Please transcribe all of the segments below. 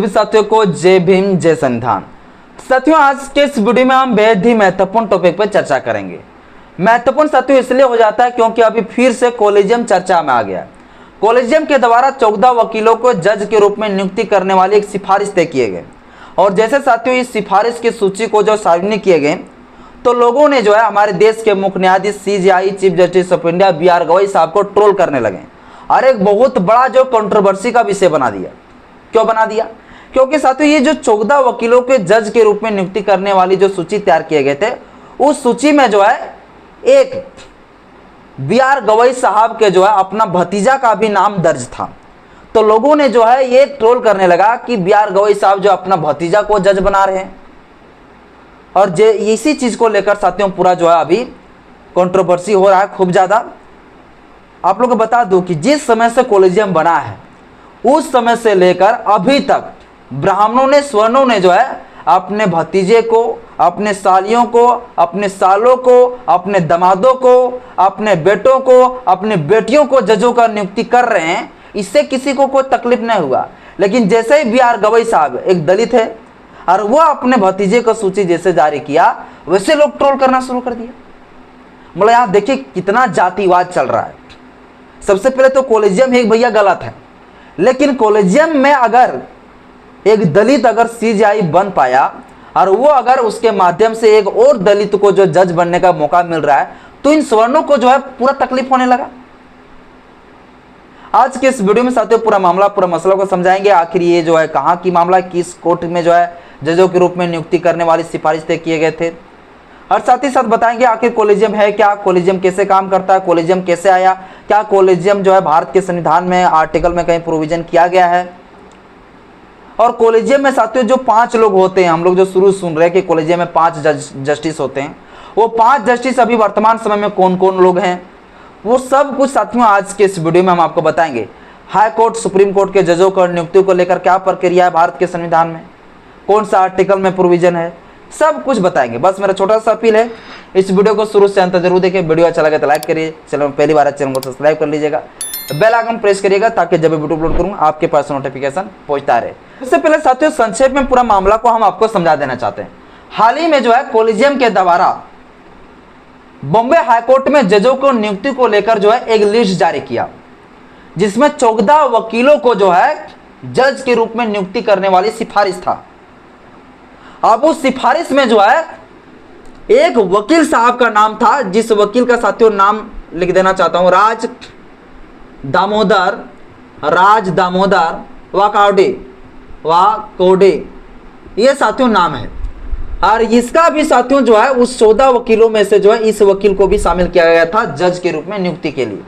सभी साथियों को जय भीम जय संविधान। साथियों, आज के इस वीडियो में हम बेहद ही महत्वपूर्ण टॉपिक पर चर्चा करेंगे। महत्वपूर्ण साथियों इसलिए हो जाता है क्योंकि अभी फिर से कॉलेजियम चर्चा में आ गया। कॉलेजियम के द्वारा 14 वकीलों को जज के रूप में नियुक्ति करने वाली एक सिफारिश तय किए गए और जैसे साथियों इस सिफारिश की सूची को जो सार्वजनिक किए गए तो लोगों ने जो है हमारे देश के मुख्य न्यायाधीश CJI chief justice of India BR Gavai साहब को ट्रोल करने लगे और एक बहुत बड़ा जो कंट्रोवर्सी का विषय बना दिया। क्यों बना दिया? क्योंकि साथियों ये जो 14 वकीलों के जज के रूप में नियुक्ति करने वाली जो सूची तैयार किए गए थे उस सूची में जो है एक BR गवई साहब के जो है अपना भतीजा का भी नाम दर्ज था। तो लोगों ने जो है ये ट्रोल करने लगा कि BR गवई साहब जो अपना भतीजा को जज बना रहे हैं और इसी चीज को लेकर साथियों पूरा जो है अभी कंट्रोवर्सी हो रहा है खूब ज्यादा। आप लोग को बता दूं कि जिस समय से कॉलेजियम बना है उस समय से लेकर अभी तक ब्राह्मणों ने स्वर्णों ने जो है अपने भतीजे को, अपने सालियों को, अपने सालों को, अपने दमादों को, अपने बेटों को, अपने बेटियों को जजों का नियुक्ति कर रहे हैं। इससे किसी को कोई तकलीफ नहीं हुआ। लेकिन जैसे ही BR गवई साहब एक दलित है और वो अपने भतीजे को सूची जैसे जारी किया वैसे लोग ट्रोल करना शुरू कर दिया। मतलब यहाँ देखिए कितना जातिवाद चल रहा है। सबसे पहले तो कॉलेजियम एक भैया गलत है, लेकिन कॉलेजियम में अगर एक दलित अगर CJI बन पाया और वो अगर उसके माध्यम से एक और दलित को जो जज बनने का मौका मिल रहा है तो इन स्वर्णों को जो है पूरा तकलीफ होने लगा। आज के इस वीडियो में साथियों पूरा मसला को समझाएंगे। आखिर ये जो है कहाँ की मामला, किस कोर्ट में जो है जजों के रूप में नियुक्ति करने वाली सिफारिश तय किए गए थे और साथ ही साथ बताएंगे आखिर कॉलेजियम है क्या, कॉलेजियम कैसे काम करता है, कॉलेजियम कैसे आया, क्या कॉलेजियम जो है भारत के संविधान में आर्टिकल में कहीं प्रोविजन किया गया है। और कॉलेजियम में साथियों जो 5 लोग होते हैं, हम लोग जो शुरू सुन रहे हैं कि कॉलेजियम में 5 जस्टिस होते हैं, वो 5 जस्टिस अभी वर्तमान समय में कौन कौन लोग हैं वो सब कुछ साथियों आज के इस वीडियो में हम आपको बताएंगे। हाई कोर्ट, सुप्रीम कोर्ट के जजों को नियुक्ति को लेकर क्या प्रक्रिया है भारत के संविधान में, कौन सा आर्टिकल में प्रोविजन है, सब कुछ बताएंगे। बस मेरा छोटा सा अपील है, इस वीडियो को शुरू से अंत जरूर देखें। वीडियो अच्छा लगे तो लाइक करिए, चैनल में पहली बार है चैनल को सब्सक्राइब कर लीजिएगा, बेल आइकन प्रेस करिएगा ताकि जब वीडियो अपलोड करूँ आपके पास नोटिफिकेशन पहुंचता रहे। इससे पहले साथियों संक्षेप में पूरा मामला को हम आपको समझा देना चाहते हैं। हाल ही में जो है कॉलेजियम के द्वारा बॉम्बे हाईकोर्ट में जजों को नियुक्ति को लेकर जो है एक लिस्ट जारी किया जिसमें 14 वकीलों को जो है जज के रूप में नियुक्ति करने वाली सिफारिश था। अब उस सिफारिश में जो है एक वकील साहब का नाम था, जिस वकील का साथियों नाम लिख देना चाहता हूं, राज दामोदर वाकोडे, ये साथियों नाम है। और इसका भी साथियों जो है उस 14 वकीलों में से जो है इस वकील को भी शामिल किया गया था जज के रूप में नियुक्ति के लिए।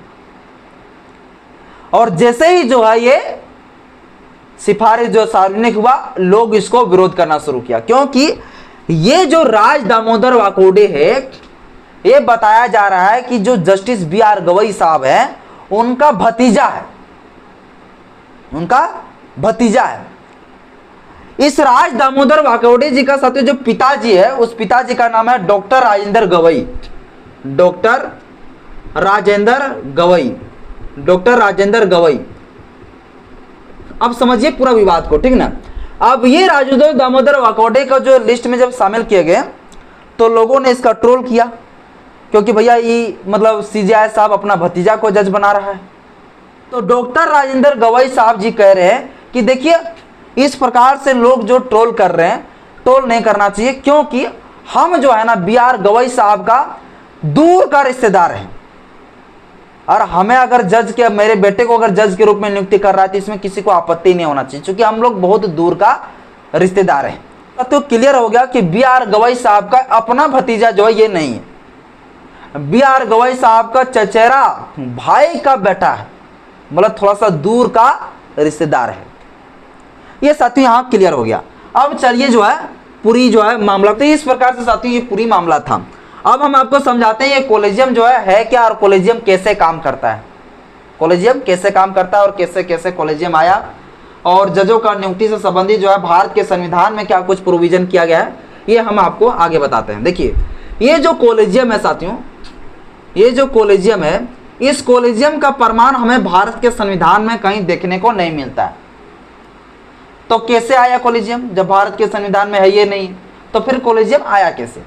और जैसे ही जो है ये सिफारिश जो सार्वजनिक हुआ लोग इसको विरोध करना शुरू किया, क्योंकि ये जो राज दामोदर वाकोडे है ये बताया जा रहा है कि जो जस्टिस BR गवई साहब है उनका भतीजा है। इस राज दामोदर वाकोडे जी का साथियों जो पिताजी है उस पिताजी का नाम है डॉक्टर राजेंद्र गवई। अब समझिए पूरा विवाद को, ठीक ना। अब ये राजेंद्र दामोदर वाकोडे का जो लिस्ट में जब शामिल किए गए तो लोगों ने इसका ट्रोल किया, क्योंकि भैया ये मतलब CJI साहब अपना भतीजा को जज बना रहा है। तो डॉक्टर राजेंद्र गवई साहब जी कह रहे हैं कि देखिए इस प्रकार से लोग जो ट्रोल कर रहे हैं, ट्रोल नहीं करना चाहिए, क्योंकि हम जो है ना BR गवई साहब का दूर का रिश्तेदार हैं और हमें अगर मेरे बेटे को अगर जज के रूप में नियुक्ति कर रहा है तो इसमें किसी को आपत्ति नहीं होना चाहिए, क्योंकि हम लोग बहुत दूर का रिश्तेदार हैं। तो क्लियर हो गया कि BR गवई साहब का अपना भतीजा जो है ये नहीं है, BR गवई साहब का चचेरा भाई का बेटा है, मतलब थोड़ा सा दूर का रिश्तेदार है। ये साथियों यहाँ क्लियर हो गया। अब चलिए जो है पूरी जो है मामला, तो इस प्रकार से साथियों ये पूरी मामला था। अब हम आपको समझाते हैं ये कॉलेजियम जो है क्या और कॉलेजियम कैसे काम करता है, और कैसे कैसे कॉलेजियम आया और जजों का नियुक्ति से संबंधित जो है भारत के संविधान में क्या कुछ प्रोविजन किया गया है, ये हम आपको आगे बताते हैं। देखिए ये जो कॉलेजियम है साथियों, ये जो कॉलेजियम है, इस कॉलेजियम का प्रमाण हमें भारत के संविधान में कहीं देखने को नहीं मिलता है। तो कैसे आया कॉलेजियम, जब भारत के संविधान में है ये नहीं, तो फिर कॉलेजियम आया कैसे।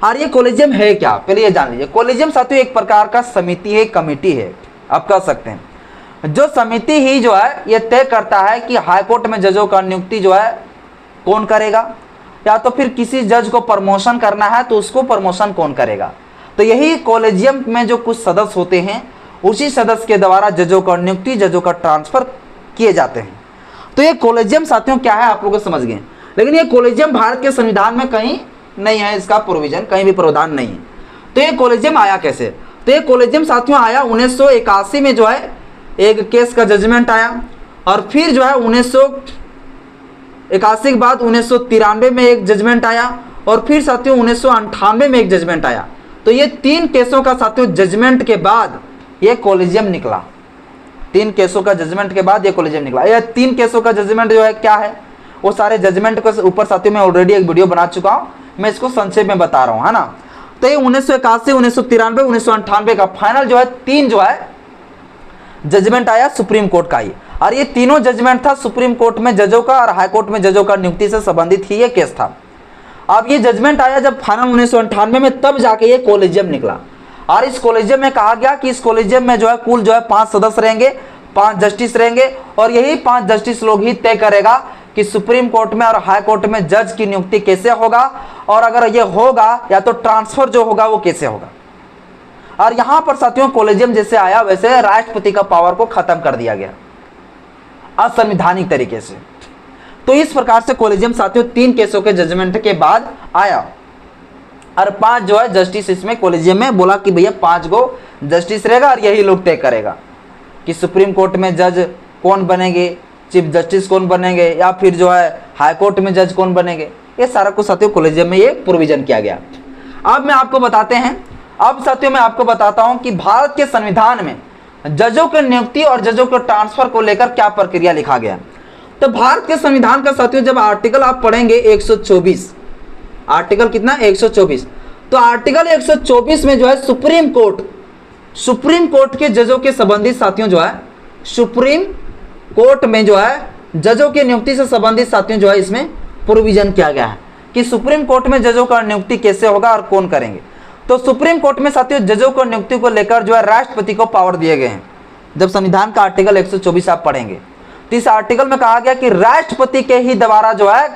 और ये कॉलेजियम है क्या, पहले ये जान लीजिए। कॉलेजियम साथियों एक प्रकार का समिति है, कमेटी है आप कह सकते हैं। जो समिति ही जो है ये तय करता है कि हाईकोर्ट में जजों का नियुक्ति जो है कौन करेगा, या तो फिर किसी जज को प्रमोशन करना है तो उसको प्रमोशन कौन करेगा। तो यही कॉलेजियम में जो कुछ सदस्य होते हैं उसी सदस्य के द्वारा जजों का नियुक्ति, जजों का ट्रांसफर किए जाते हैं। तो ये कॉलेजियम साथियों क्या है आप लोग समझ गए, लेकिन ये कॉलेजियम भारत के संविधान में कहीं नहीं है, इसका प्रोविजन कहीं भी प्रावधान नहीं है। तो ये कॉलेजियम आया कैसे, तो ये कॉलेजियम साथियों आया 1981 में जो है एक केस का जजमेंट आया, और फिर जो है 1981 के बाद 1993 में एक जजमेंट आया, और फिर साथियों 1998 में एक जजमेंट आया। तो ये 3 केसों का साथियों जजमेंट के बाद ये कॉलेजियम निकला। 3 केसों का जजमेंट के बाद ये कॉलेजियम निकला। ये 3 केसों का जजमेंट जो है क्या है, वो सारे जजमेंट के ऊपर साथियों मैं ऑलरेडी एक वीडियो बना चुका हूँ, मैं इसको संक्षेप में बता रहा हूँ, है ना। तो ये 1981, 1993, 1998 का फाइनल जो है 3 जो है जजमेंट आया सुप्रीम कोर्ट का ही, और ये तीनों जजमेंट था सुप्रीम कोर्ट में जजों का और हाई कोर्ट में जजों का नियुक्ति से संबंधित ही ये केस था। अब ये जजमेंट आया जब फाइनल 1998 में, तब जाके ये कॉलेजियम निकला। और इस कॉलेजियम में कहा गया कि इस कॉलेजियम में जो है कुल जो है 5 सदस्य रहेंगे, 5 जस्टिस रहेंगे, और यही 5 जस्टिस लोग ही तय करेगा कि सुप्रीम कोर्ट में और हाई कोर्ट में जज की नियुक्ति कैसे होगा, और अगर ये होगा या तो ट्रांसफर जो होगा वो कैसे होगा। और यहां पर साथियों कॉलेजियम जैसे आया वैसे राष्ट्रपति का पावर को खत्म कर दिया गया असंवैधानिक तरीके से। तो इस प्रकार से कॉलेजियम साथियों 3 केसों के जजमेंट के बाद आया, और 5 जो है जस्टिस इसमें कॉलेजियम में बोला कि भैया 5 गो जस्टिस रहेगा, और यही लोग तय करेगा कि सुप्रीम कोर्ट में जज कौन बनेंगे, चीफ जस्टिस कौन बनेंगे, या फिर जो है हाई कोर्ट में जज कौन बनेंगे। ये सारा कुछ साथियों कॉलेजियम में ये प्रोविजन किया गया। अब मैं आपको बताते हैं, अब साथियों मैं आपको बताता हूं कि भारत के संविधान में जजों की नियुक्ति और जजों के ट्रांसफर को लेकर क्या प्रक्रिया लिखा गया। तो भारत के संविधान का साथियों जब आर्टिकल आप पढ़ेंगे 124, आर्टिकल कितना 124, तो आर्टिकल 124 में जो है सुप्रीम कोर्ट के जजों के संबंधित साथियों जो है सुप्रीम कोर्ट में जो है जजों की नियुक्ति से संबंधित साथियों जो है इसमें प्रोविजन किया गया है कि सुप्रीम कोर्ट में जजों का नियुक्ति कैसे होगा और कौन करेंगे। तो सुप्रीम कोर्ट में साथियों जजों को नियुक्ति को लेकर जो है राष्ट्रपति को पावर दिए गए हैं। जब संविधान का आर्टिकल 124 आप पढ़ेंगे तो इस आर्टिकल में कहा गया कि राष्ट्रपति के ही द्वारा जो है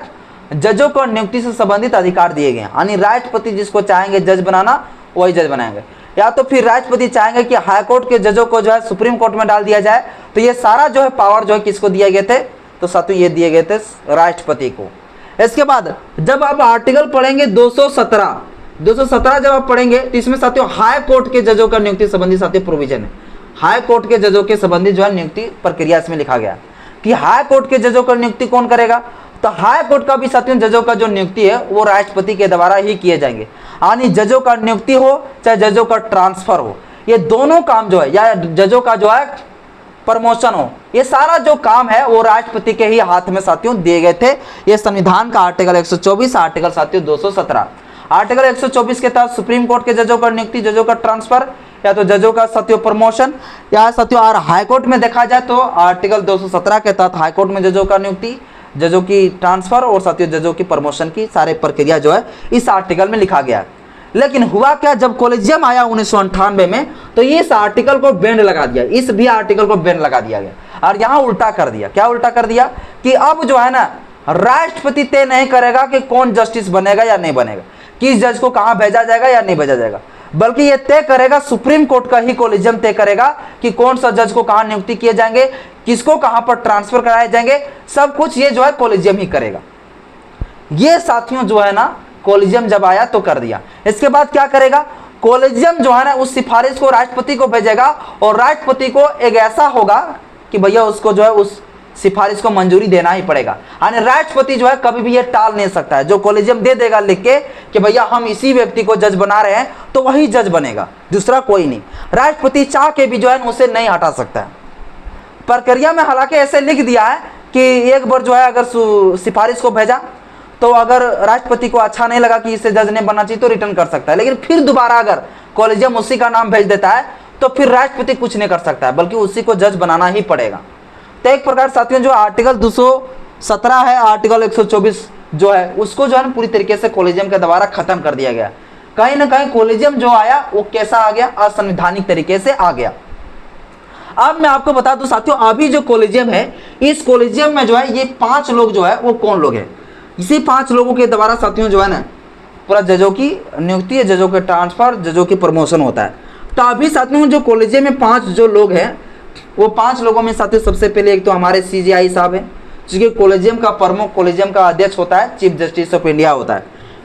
जजों को नियुक्ति से संबंधित अधिकार दिए गए हैं, यानी राष्ट्रपति जिसको चाहेंगे जज बनाना वही जज बनाएंगे, या तो फिर राष्ट्रपति चाहेंगे कि हाई कोर्ट के जजों को जो है सुप्रीम कोर्ट में डाल दिया जाए। तो ये सारा जो है पावर जो है किसको दिए गए थे, तो साथियों ये दिए गए थे राष्ट्रपति को। इसके बाद जब आप आर्टिकल पढ़ेंगे 217 जब आप पढ़ेंगे तो इसमें साथियों हाई कोर्ट के जजों का नियुक्ति संबंधी साथियों प्रोविजन है। हाई कोर्ट के जजों के संबंधित जो है नियुक्ति प्रक्रिया इसमें लिखा गया कि हाई कोर्ट के जजों का नियुक्ति कौन करेगा। तो हाई कोर्ट का भी साथियों जजों का जो नियुक्ति है वो राष्ट्रपति के द्वारा ही किए जाएंगे, यानी जजों का नियुक्ति हो चाहे जजों का ट्रांसफर हो, ये दोनों काम जो है या जजों का जो है प्रमोशन हो, ये सारा जो काम है वो राष्ट्रपति के ही हाथ में साथियों दिए गए थे। ये संविधान का आर्टिकल 124, आर्टिकल साथियों 217। आर्टिकल 124 के तहत सुप्रीम कोर्ट के जजों का नियुक्ति, जजों का ट्रांसफर, या तो जजों का साथियों प्रमोशन, या साथियों और हाई कोर्ट में देखा जाए तो आर्टिकल 217 के तहत हाई कोर्ट में जजों का नियुक्ति, जजों की ट्रांसफर और साथियों जजों की प्रमोशन की सारे प्रक्रिया जो है इस आर्टिकल में लिखा गया। लेकिन हुआ क्या, जब कॉलेजियम आया 1998 में तो इस आर्टिकल को बैंड लगा दिया, इस भी आर्टिकल को बैंड लगा दिया गया और यहाँ उल्टा कर दिया। क्या उल्टा कर दिया कि अब जो है ना राष्ट्रपति तय नहीं करेगा कि कौन जस्टिस बनेगा या नहीं बनेगा, किस जज को कहाँ भेजा जाएगा या नहीं भेजा जाएगा, बल्कि ये तय करेगा सुप्रीम कोर्ट का ही कॉलेजियम तय करेगा कि कौन सा जज को कहाँ नियुक्ति किए जाएंगे, किसको कहाँ पर ट्रांसफर कराए जाएंगे, सब कुछ ये जो है कॉलेजियम ही करेगा। ये साथियों जो है ना कॉलेजियम जब आया तो कर दिया। इसके बाद क्या करेगा, कॉलेजियम जो है ना उस सिफारिश को राष्ट्रपति को भेजेगा और राष्ट्रपति को एक ऐसा होगा कि भैया उसको जो है उस सिफारिश को मंजूरी देना ही पड़ेगा, यानी राष्ट्रपति जो है कभी भी ये टाल नहीं सकता है। जो कॉलेजियम दे देगा लिख के कि भैया हम इसी व्यक्ति को जज बना रहे हैं तो वही जज बनेगा, दूसरा कोई नहीं। राष्ट्रपति चाह के भी जो है उसे नहीं हटा सकता है। प्रक्रिया में हालांकि ऐसे लिख दिया है कि एक बार जो है अगर सिफारिश को भेजा तो अगर राष्ट्रपति को अच्छा नहीं लगा कि इसे जज नहीं बनना चाहिए तो रिटर्न कर सकता है, लेकिन फिर दोबारा अगर कॉलेजियम उसी का नाम भेज देता है तो फिर राष्ट्रपति कुछ नहीं कर सकता है, बल्कि उसी को जज बनाना ही पड़ेगा। तो एक प्रकार साथियों जो आर्टिकल 17 है आर्टिकल 124 जो है उसको जो है ना पूरी तरीके से कॉलेजियम के द्वारा खत्म कर दिया गया। कहीं ना कहीं कॉलेजियम जो आया वो कैसा आ गया, असंवैधानिक तरीके से आ गया। अब मैं आपको बता दूं साथियों, अभी जो कॉलेजियम है, इस कॉलेजियम में जो है ये 5 लोग जो है वो कौन लोग हैं, इसी 5 लोगों के द्वारा साथियों जो है ना पूरा जजों की नियुक्ति, जजों के ट्रांसफर, जजों की प्रमोशन होता है। तो अभी साथियों जो कॉलेजियम में 5 जो लोग हैं, वो 5 लोगों में साथियों सबसे पहले एक तो हमारे CJI साहब हैं, जिसके कॉलेजियम का प्रमुख, कॉलेजियम का अध्यक्ष होता है चीफ जस्टिस ऑफ इंडिया होता है।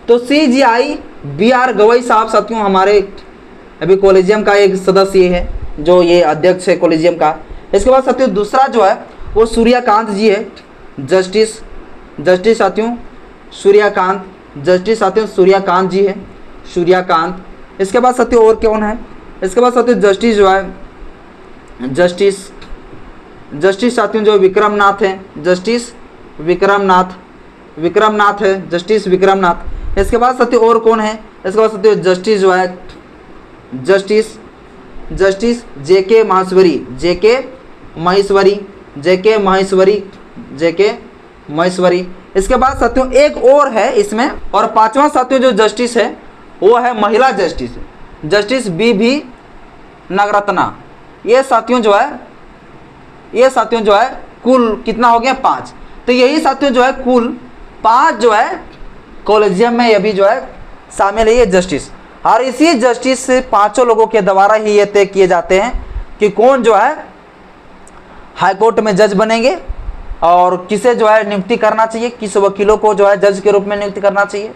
तो CJI BR गवई साहब साथियों हमारे अभी कॉलेजियम का एक सदस्य है, जो ये अध्यक्ष है कॉलेजियम का। इसके बाद साथियों दूसरा जो है वो सूर्यकांत जी है, जस्टिस साथियों सूर्यकांत, जस्टिस साथियों सूर्यकांत जी है, सूर्यकांत। इसके बाद साथियों और कौन है, इसके बाद साथियों जस्टिस जो है जस्टिस साथियों जो विक्रमनाथ हैं, जस्टिस विक्रमनाथ है, जस्टिस विक्रमनाथ। इसके बाद साथियों और कौन है, इसके बाद साथियों जस्टिस जो है जस्टिस JK माहेश्वरी। इसके बाद साथियों एक और है इसमें, और 5वां साथियों जो जस्टिस है वो है महिला जस्टिस BV नागरत्ना। ये साथियों जो है कुल कितना हो गया, 5। तो यही साथियों जो है कुल 5 जो है कॉलेजियम में अभी जो है शामिल है ये जस्टिस। और इसी जस्टिस से 5 लोगों के द्वारा ही ये तय किए जाते हैं कि कौन जो है हाई कोर्ट में जज बनेंगे और किसे जो है नियुक्ति करना चाहिए, किस वकीलों को जो है जज के रूप में नियुक्ति करना चाहिए,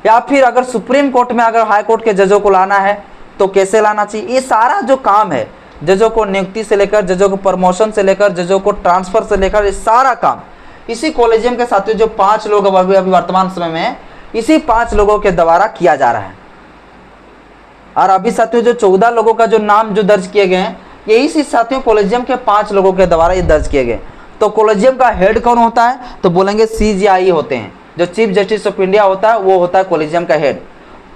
या फिर अगर सुप्रीम कोर्ट में अगर हाई कोर्ट के जजों को लाना है तो कैसे लाना चाहिए। ये सारा जो काम है, जजों को नियुक्ति से लेकर, जजों को प्रमोशन से लेकर, जजों को ट्रांसफर से लेकर, ये सारा काम इसी कॉलेजियम के साथियों जो 5 लोग अभी वर्तमान समय में है, इसी 5 लोगों के द्वारा किया जा रहा है। और अभी साथियों जो 14 लोगों का जो नाम जो दर्ज किए गए हैं, ये इसी साथियों कॉलेजियम के 5 लोगों के द्वारा ये दर्ज किए गए। तो कॉलेजियम का हेड कौन होता है, तो बोलेंगे CJI होते हैं, जो चीफ जस्टिस ऑफ इंडिया होता है वो होता है कॉलेजियम का हेड।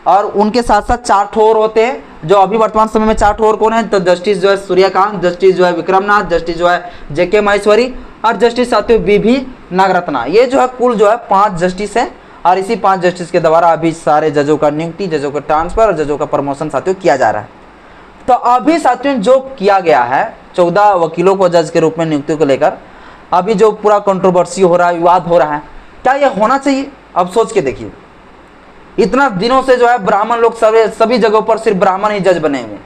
और उनके साथ साथ 4 ठोर होते हैं, जो अभी वर्तमान समय में 4 ठोर कौन है, तो जस्टिस जो है सूर्यकांत, जस्टिस जो है विक्रमनाथ, जस्टिस जो है JK माहेश्वरी और जस्टिस साथियों BV नागरत्ना। ये जो है कुल जो है 5 जस्टिस हैं। और इसी 5 जस्टिस के द्वारा अभी सारे जजों का नियुक्ति, जजों का ट्रांसफर और जजों का प्रमोशन साथियों किया जा रहा है। तो अभी साथियों जो किया गया है 14 वकीलों को जज के रूप में नियुक्ति को लेकर, अभी जो पूरा कंट्रोवर्सी हो रहा है, विवाद हो रहा है, क्या ये होना चाहिए? अब सोच के देखिए, इतना दिनों से जो है ब्राह्मण लोग सभी जगहों पर सिर्फ ब्राह्मण ही जज बने हुए,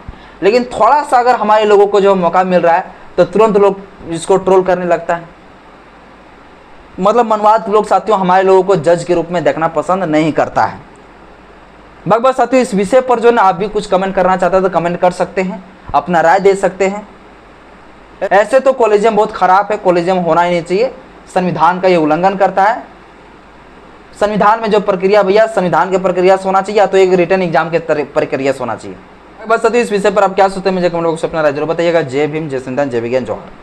लेकिन थोड़ा सा अगर हमारे लोगों को जो मौका मिल रहा है तो तुरंत लोग इसको ट्रोल करने लगता है। मतलब मनवाद लोग साथियों हमारे लोगों को जज के रूप में देखना पसंद नहीं करता है। बस साथियों इस विषय पर जो ना आप भी कुछ कमेंट करना चाहते हैं तो कमेंट कर सकते हैं, अपना राय दे सकते हैं। ऐसे तो कॉलेजियम बहुत खराब है, कॉलेजियम होना ही नहीं चाहिए, संविधान का ये उल्लंघन करता है। संविधान में जो प्रक्रिया भैया, संविधान के प्रक्रिया से होना चाहिए, या तो एक रिटर्न एग्जाम के प्रक्रिया से होना चाहिए। बस साथियों इस विषय पर आप क्या सोचते हैं मुझे कमेंट बॉक्स में अपना राय जरूर बताइएगा। जय भीम, जय संविधान, जय विज्ञान, जौहर।